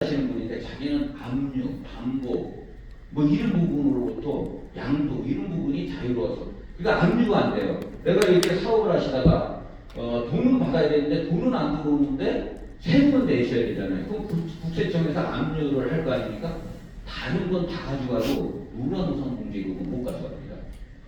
하시는 분인데 자기는 압류, 반복 뭐 이런 부분으로부터 양도 이런 부분이 자유로워서 그러니까 압류가 안 돼요. 내가 이렇게 사업을 하시다가 돈은 받아야 되는데 돈은 안 들어오는데 세금은 내셔야 되잖아요. 그럼 국세청에서 압류를 할 거 아닙니까? 다른 건 다 가져가도 노란우산 공제금은 못 가져갑니다.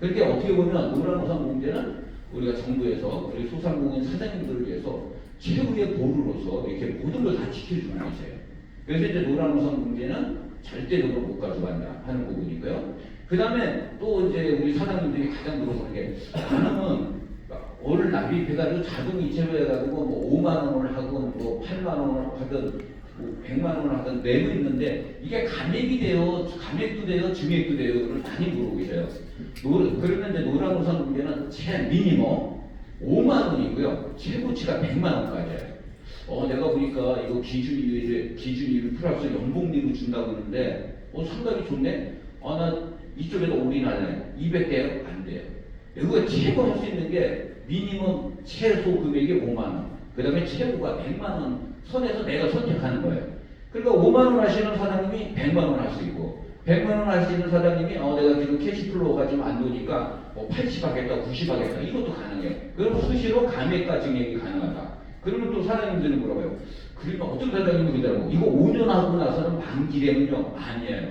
그렇게 어떻게 보면 노란우산 공제는 우리가 정부에서 우리 소상공인 사장님들을 위해서 최후의 보루로서 이렇게 모든 걸 다 지켜주는 것이에요. 그래서 이제 노란우산 공제는 절대적으로 못 가져간다 하는 부분이고요. 그 다음에 또 이제 우리 사장님들이 가장 물어보는 게 나는 월 납입해가지고 자동이체로 해가지고 뭐 5만 원을 하건 뭐 8만 원을 하든 뭐 100만 원을 하든 내고 있는데 이게 감액이 돼요, 감액도 돼요, 증액도 돼요를 많이 물어보세요. 그러면 이제 노란우산 공제는 최 미니멈 5만 원이고요, 최고치가 100만 원까지예요. 내가 보니까 이거 기준일을 플러스 연봉리로 준다고 그러는데 상당히 좋네. 나 이쪽에다 올인할래. 200개요? 안 돼요. 이거 최고 할 수 있는 게 미니멈 최소 금액이 5만 원. 그 다음에 최고가 100만 원 선에서 내가 선택하는 거예요. 그러니까 5만 원 하시는 사장님이 100만 원 할 수 있고 100만 원 하시는 사장님이 내가 지금 캐시플로우가 좀 안 도니까 80 하겠다, 90 하겠다 이것도 가능해요. 그럼 수시로 감액과 증액이 가능하다. 그러면 또 사장님들은 뭐라고요? 그러면 어떤 사장님이 그러더라고. 이거 5년 하고 나서는 만기되면요. 아니에요.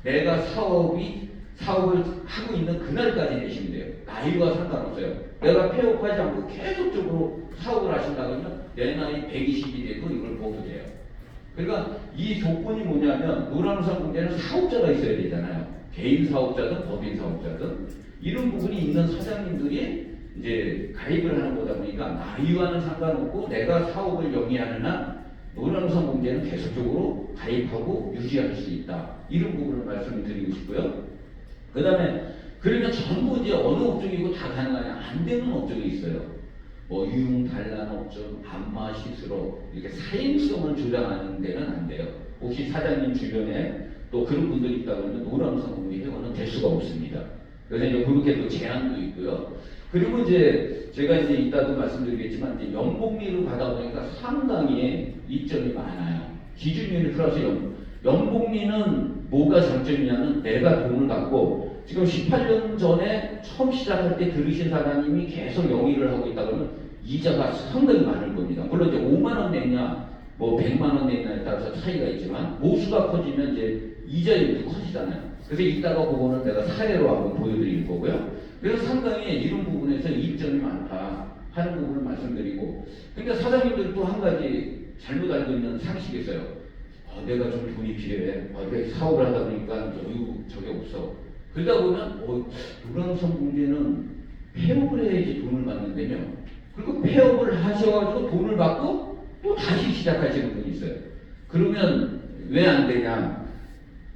내가 사업을 하고 있는 그날까지 내시면 돼요. 나이와 상관없어요. 내가 폐업하지 않고 계속적으로 사업을 하신다 그러면 내 나이 120이 돼도 이걸 보호돼요. 그러니까 이 조건이 뭐냐면 노란우산 공제는 사업자가 있어야 되잖아요. 개인 사업자든 법인 사업자든 이런 부분이 있는 사장님들이 이제 가입을 하는 거다 보니까 나이와는 상관없고 내가 사업을 영위하는 한 노란우산 공제는 계속적으로 가입하고 유지할 수 있다. 이런 부분을 말씀을 드리고 싶고요. 그 다음에 그러면 전부 이제 어느 업종이고 다 가능하냐? 안 되는 업종이 있어요. 유흥, 단란 업종, 안마, 시술업 이렇게 사행성을 주장하는 데는 안 돼요. 혹시 사장님 주변에 또 그런 분들이 있다 그러면 노란우산 공제 회원은 될 수가 없습니다. 그래서 이제 그렇게 또 제한도 있고요. 그리고 이제 제가 이제 이따도 말씀드리겠지만 이제 연봉리를 받아보니까 상당히 이점이 많아요. 기준율 플러스 연봉리는 뭐가 장점이냐면 내가 돈을 받고 지금 18년 전에 처음 시작할 때 들으신 사장님이 계속 영위를 하고 있다 그러면 이자가 상당히 많을 겁니다. 물론 이제 5만 원 냈냐 뭐 100만 원 냈냐에 따라서 차이가 있지만 모수가 커지면 이제 이자율도 커지잖아요. 그래서 이따가 그거는 내가 사례로 한번 보여드릴 거고요. 그래서 상당히 이런 부분에서 이점이 많다 하는 부분을 말씀드리고, 그러니까 사장님들 또 한 가지 잘못 알고 있는 상식이 있어요. 내가 좀 돈이 필요해. 내가 사업을 하다 보니까 저게 없어. 그러다 보면 노란우산 공제는 폐업을 해야지 돈을 받는다며. 그리고 폐업을 하셔가지고 돈을 받고 또 다시 시작하시는 분이 있어요. 그러면 왜 안 되냐?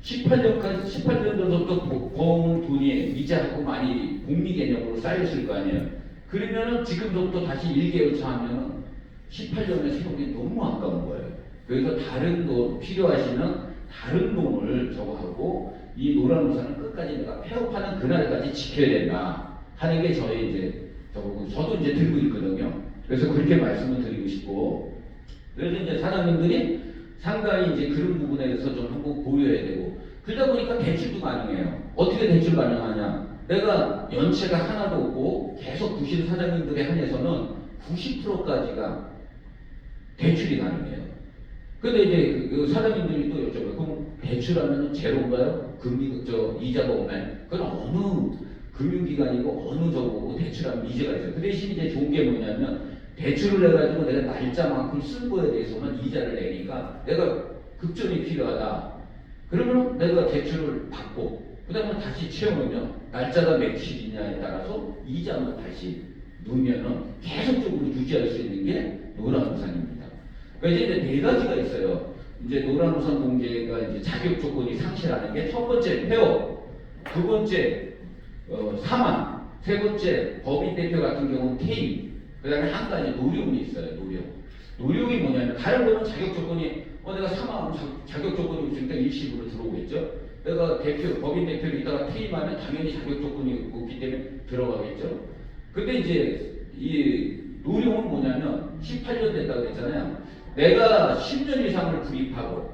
18년 전부터 버은 돈이 이자하고 많이 복리 개념으로 쌓였을 거 아니에요. 그러면은 지금부터 다시 1개월 차 하면은 18년의 세금이 너무 아까운 거예요. 그래서 다른 돈 필요하시는 다른 돈을 저거 하고 이 노란우산은 끝까지 내가 폐업하는 그날까지 지켜야 된다 하는 게 저희 이제 저도 이제 들고 있거든요. 그래서 그렇게 말씀을 드리고 싶고, 그래서 이제 사장님들이 상당히 이제 그런 부분에 대해서 좀 한번 고려해야 되고, 그러다 보니까 대출도 가능해요. 어떻게 대출 가능하냐? 내가 연체가 하나도 없고 계속 부실 사장님들에 한해서는 90%까지가 대출이 가능해요. 근데 이제 그 사장님들이 또 여쭤봐요. 그럼 대출하면 제로인가요? 이자가 오면? 그건 어느 금융기관이고 어느 저거고 대출하면 이자가 있어요. 그 대신 이제 좋은 게 뭐냐면 대출을 해가지고 내가 날짜만큼 쓴 거에 대해서만 이자를 내니까 내가 급전이 필요하다. 그러면 내가 대출을 받고 그 다음에 다시 채우면 날짜가 며칠이냐에 따라서 이자만 다시 넣으면은 계속적으로 유지할 수 있는 게 노란우산입니다. 그러니까 이제 네 가지가 있어요. 이제 노란우산 공제가 이제 자격 조건이 상실하는 게 첫 번째 폐업, 두 번째 사망, 세 번째 법인 대표 같은 경우는 퇴임, 그 다음에 한 가지 노령이 있어요. 노령이 뭐냐면 다른 거는 자격 조건이 내가 사망하면 자격 조건이 없으니까 일시불로 들어오겠죠. 내가 법인 대표를 있다가 퇴임하면 당연히 자격 조건이 없기 때문에 들어가겠죠. 근데 이제 이 노령은 뭐냐면 18년 됐다고 했잖아요. 내가 10년 이상을 구입하고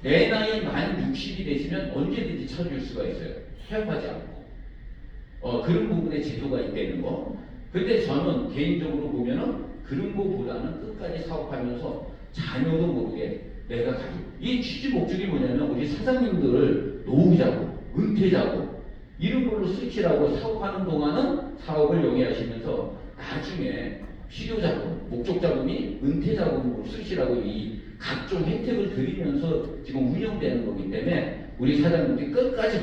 내 나이 만 60이 되시면 언제든지 찾을 수가 있어요. 사용하지 않고. 그런 부분에 제도가 있다는 거. 근데 저는 개인적으로 보면은 그런 거보다는 끝까지 사업하면서 자녀도 모르게 내가 가지고. 이 취지 목적이 뭐냐면 우리 사장님들을 노후자고, 은퇴자고, 이런 걸로 쓰시라고 사업하는 동안은 사업을 영위하시면서 나중에 필요자금, 목적자금이 은퇴자금으로 쓰시라고 이 각종 혜택을 드리면서 지금 운영되는 거기 때문에 우리 사장님들이 끝까지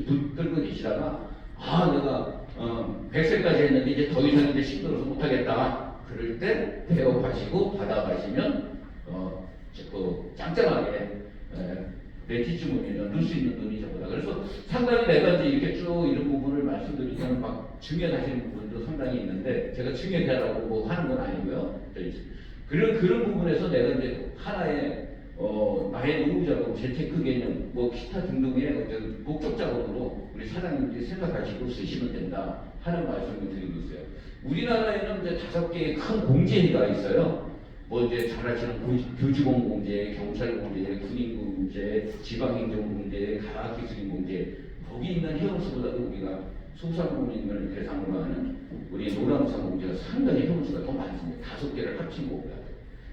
붙들고 계시다가 내가 100세까지 했는데 이제 더 이상 이제 힘들어서 못하겠다. 그럴 때 폐업하시고 받아가시면 짱짱하게 내 뒷주머니에 넣을 수 있는 돈이 저거다. 그래서 상당히 내가 이제 이렇게 쭉 이런 부분을 말씀드리면 막 증여하시는 부분도 상당히 있는데 제가 증여되라고 뭐 하는 건 아니고요. 그런 부분에서 내가 이제 하나의 나의 노후자금, 재테크 개념, 뭐 기타 등등의 어떤 목적자금으로 우리 사장님들이 생각하시고 쓰시면 된다 하는 말씀을 드리고 있어요. 우리나라에는 이제 5개의 큰 공제가 있어요. 뭐 이제 잘 아시는 교직원 공제, 경찰 공제, 군인 공제, 지방행정공제, 과학기술인 공제. 거기 있는 해운수보다도 우리가 소상공인을 대상으로 하는 우리 노란우산 공제가 상당히 해운수가 더 많습니다. 5개를 합친 것보다.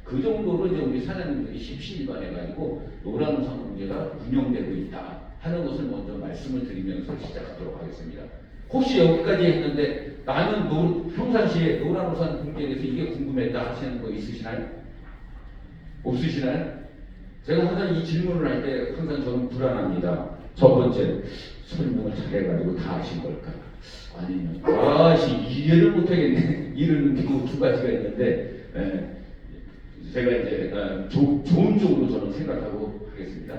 그 정도로 이제 우리 사장님들이 십시일반해가지고 노란우산 공제가 운영되고 있다 하는 것을 먼저 말씀을 드리면서 시작하도록 하겠습니다. 혹시 여기까지 했는데 나는 평상시에 노란우산 공제에 대해서 이게 궁금했다 하시는 거 있으시나요? 없으시나요? 제가 항상 이 질문을 할 때 항상 저는 불안합니다. 첫 번째, 설명을 잘해가지고 다 아신 걸까? 아니면 이해를 못하겠네. 이런 두 가지가 있는데 제가 이제 좋은 쪽으로 저는 생각하고 하겠습니다.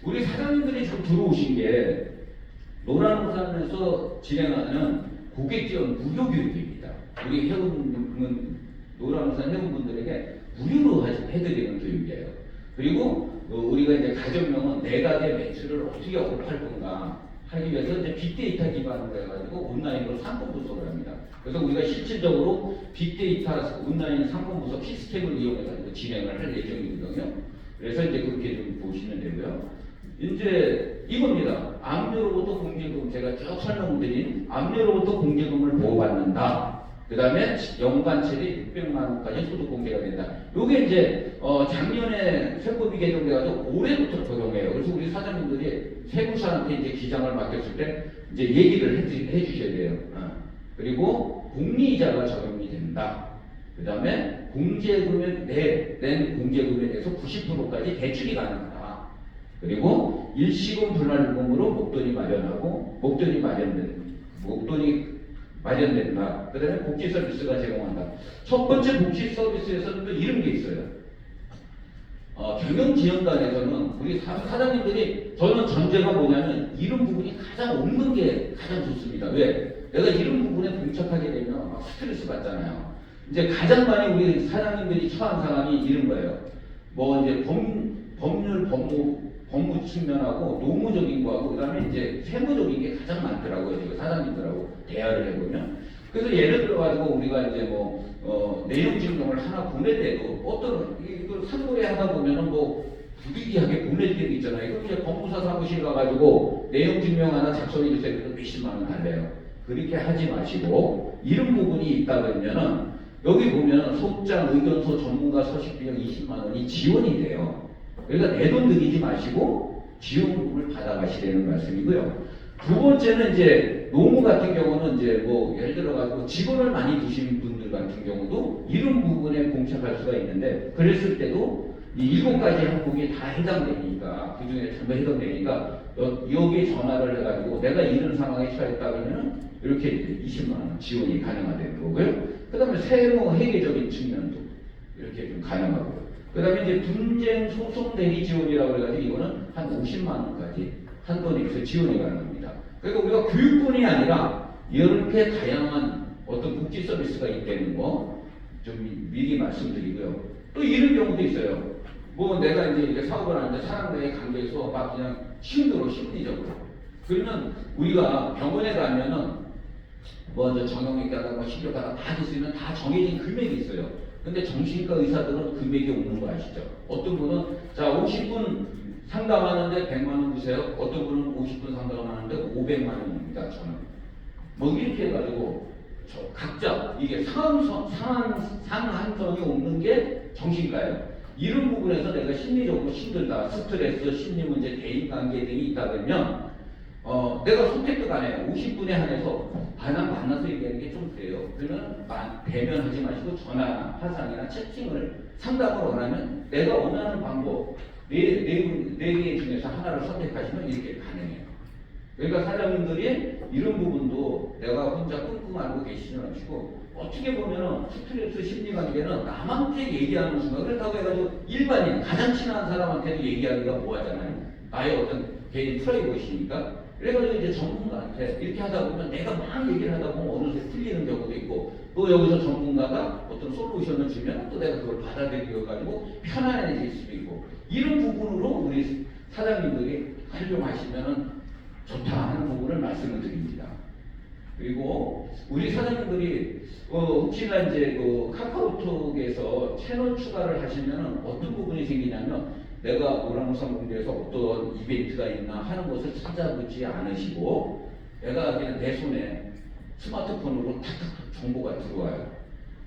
우리 사장님들이 지금 들어오신 게 노란우산에서 진행하는 고객 지원 무료 교육입니다. 우리 노란우산 회원분들에게 무료로 해드리는 교육이에요. 그리고 우리가 이제 가정명은 내각의 매출을 어떻게 업할 건가 하기 위해서 이제 빅데이터 기반으로 해가지고 온라인으로 상품 분석을 합니다. 그래서 우리가 실질적으로 빅데이터 온라인 상품 분석 시스템을 이용해가지고 진행을 할 예정이거든요. 그래서 이제 그렇게 좀 보시면 되고요. 이제 이겁니다. 압류로부터 공제금, 제가 쭉 설명드린 압류로부터 공제금을 보호받는다. 그 다음에 연간 최대 600만 원까지 소득 공개가 된다. 이게 이제 작년에 세법이 개정돼가지고 올해부터 적용해요. 그래서 우리 사장님들이 세무사한테 이제 기장을 맡겼을 때 이제 얘기를 해주셔야 돼요. 그리고 복리이자가 적용이 된다. 그 다음에 공제금에 낸 공제금에 대해서 90%까지 대출이 가능하다. 그리고 일시금 분할금으로 목돈이 마련된다. 그 다음에 복지 서비스가 제공한다. 첫 번째 복지 서비스에서는 또 이런 게 있어요. 경영지원단에서는 우리 사장님들이 저는 전제가 뭐냐면 이런 부분이 가장 없는 게 가장 좋습니다. 왜? 내가 이런 부분에 봉착하게 되면 막 스트레스 받잖아요. 이제 가장 많이 우리 사장님들이 처한 상황이 이런 거예요. 뭐 이제 법률, 법무 측면하고 노무적인 거하고 그다음에 이제 세무적인 게 가장 많더라고요. 제가 사장님들하고 대화를 해보면. 그래서 예를 들어가지고 우리가 이제 내용 증명을 하나 보낼 때도 어떤 이걸 산물에 하다 보면은 부득이하게 보낼 때도 있잖아요. 그럼 이제 법무사 사무실 가가지고 내용 증명 하나 작성해 주세요. 그래서 몇십만 원 달래요. 그렇게 하지 마시고 이런 부분이 있다 그러면은 여기 보면 소장, 의견서, 전문가 서식 비용 20만 원이 지원이 돼요. 그러니까 내 돈 들이지 마시고 지원금을 받아가시라는 말씀이고요. 두 번째는 이제 노무 같은 경우는 이제 예를 들어가지고 직원을 많이 두신 분들 같은 경우도 이런 부분에 봉착할 수가 있는데 그랬을 때도 이 7가지 항목이 다 해당되니까 그 중에 전부 해당되니까 여기에 전화를 해가지고 내가 이런 상황에 처했다 그러면 이렇게 20만 원 지원이 가능하다는 거고요. 그 다음에 세무 회계적인 측면도 이렇게 좀 가능하고요. 그 다음에 이제 분쟁 소송 대리 지원이라고 해가지고 이거는 한 50만 원까지 한 번에 해서 지원이 가능합니다. 그러니까 우리가 교육뿐이 아니라 이렇게 다양한 어떤 복지 서비스가 있다는 거 좀 미리 말씀드리고요. 또 이런 경우도 있어요. 내가 이제 이렇게 사업을 하는데 사람과의 관계에서 막 그냥 힘들어 심리적으로. 그러면 우리가 병원에 가면은 정형외과나 신경과가 다 있으면 다 정해진 금액이 있어요. 근데 정신과 의사들은 금액이 없는 거 아시죠? 어떤 분은 50분 상담하는데 100만 원 주세요. 어떤 분은 50분 상담하는데 500만 원입니다. 저는 뭐 이렇게 해가지고 각자 이게 상한선이 없는 게 정신과예요. 이런 부분에서 내가 심리적으로 힘들다, 스트레스, 심리 문제, 대인관계 등이 있다 그러면 내가 선택도 안 해요. 50분에 한해서 난 만나서 얘기하는 게 좀 그래요. 그러면 대면하지 마시고 전화나 화상이나 채팅을 상담을 원하면 내가 원하는 방법 네 개 중에서 하나를 선택하시면 이렇게 가능해요. 그러니까 사장님들이 이런 부분도 내가 혼자 끙끙 앓고 계시지 마시고 어떻게 보면은 스트레스 심리관계는 남한테 얘기하는 순간 그렇다고 해가지고 일반인 가장 친한 사람한테도 얘기하기가 뭐하잖아요. 나의 어떤 개인 프라이버시니까 그래가지고 이제 전문가한테 이렇게 하다 보면 내가 막 얘기를 하다 보면 어느새 풀리는 경우도 있고 또 여기서 전문가가 어떤 솔루션을 주면 또 내가 그걸 받아들여가지고 편안해질 수도 있고 이런 부분으로 우리 사장님들이 활용하시면은 좋다 하는 부분을 말씀을 드립니다. 그리고 우리 사장님들이 혹시나 이제 카카오톡에서 채널 추가를 하시면 어떤 부분이 생기냐면 내가 노란우산 공대에서 어떤 이벤트가 있나 하는 것을 찾아보지 않으시고 내가 그냥 내 손에 스마트폰으로 탁탁 정보가 들어와요.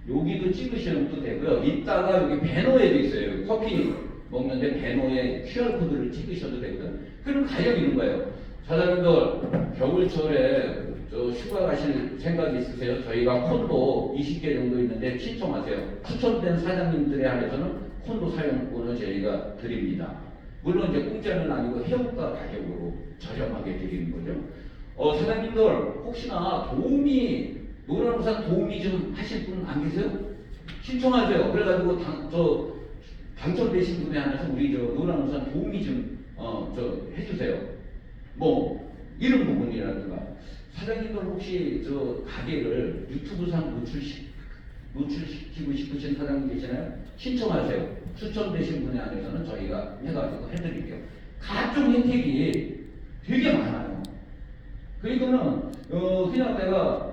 여기도 찍으시면 되고요. 이따가 여기 배너에도 있어요. 커피 먹는데 배너에 QR코드를 찍으셔도 되거든요. 그럼 가격 있는 거예요. 사장님들 겨울철에 휴가 가실 생각이 있으세요? 저희가 콘도 20개 정도 있는데 신청하세요. 추천된 사장님들에 한해서는 콘도 사용권을 저희가 드립니다. 물론 이제 공짜는 아니고 해운가 가격으로 저렴하게 드리는 거죠. 사장님들 혹시나 노란우산 도우미 좀 하실 분 안 계세요? 신청하세요. 그래가지고 당첨되신 분에 한해서 우리 노란우산 도우미 좀 해주세요. 뭐 이런 부분이라든가 사장님들 혹시 가게를 유튜브상 노출시키고 싶으신 사장님 계시나요? 신청하세요. 추천되신 분에 한해서는 저희가 해가지고 해드릴게요. 각종 혜택이 되게 많아요. 그러니까는 그냥 내가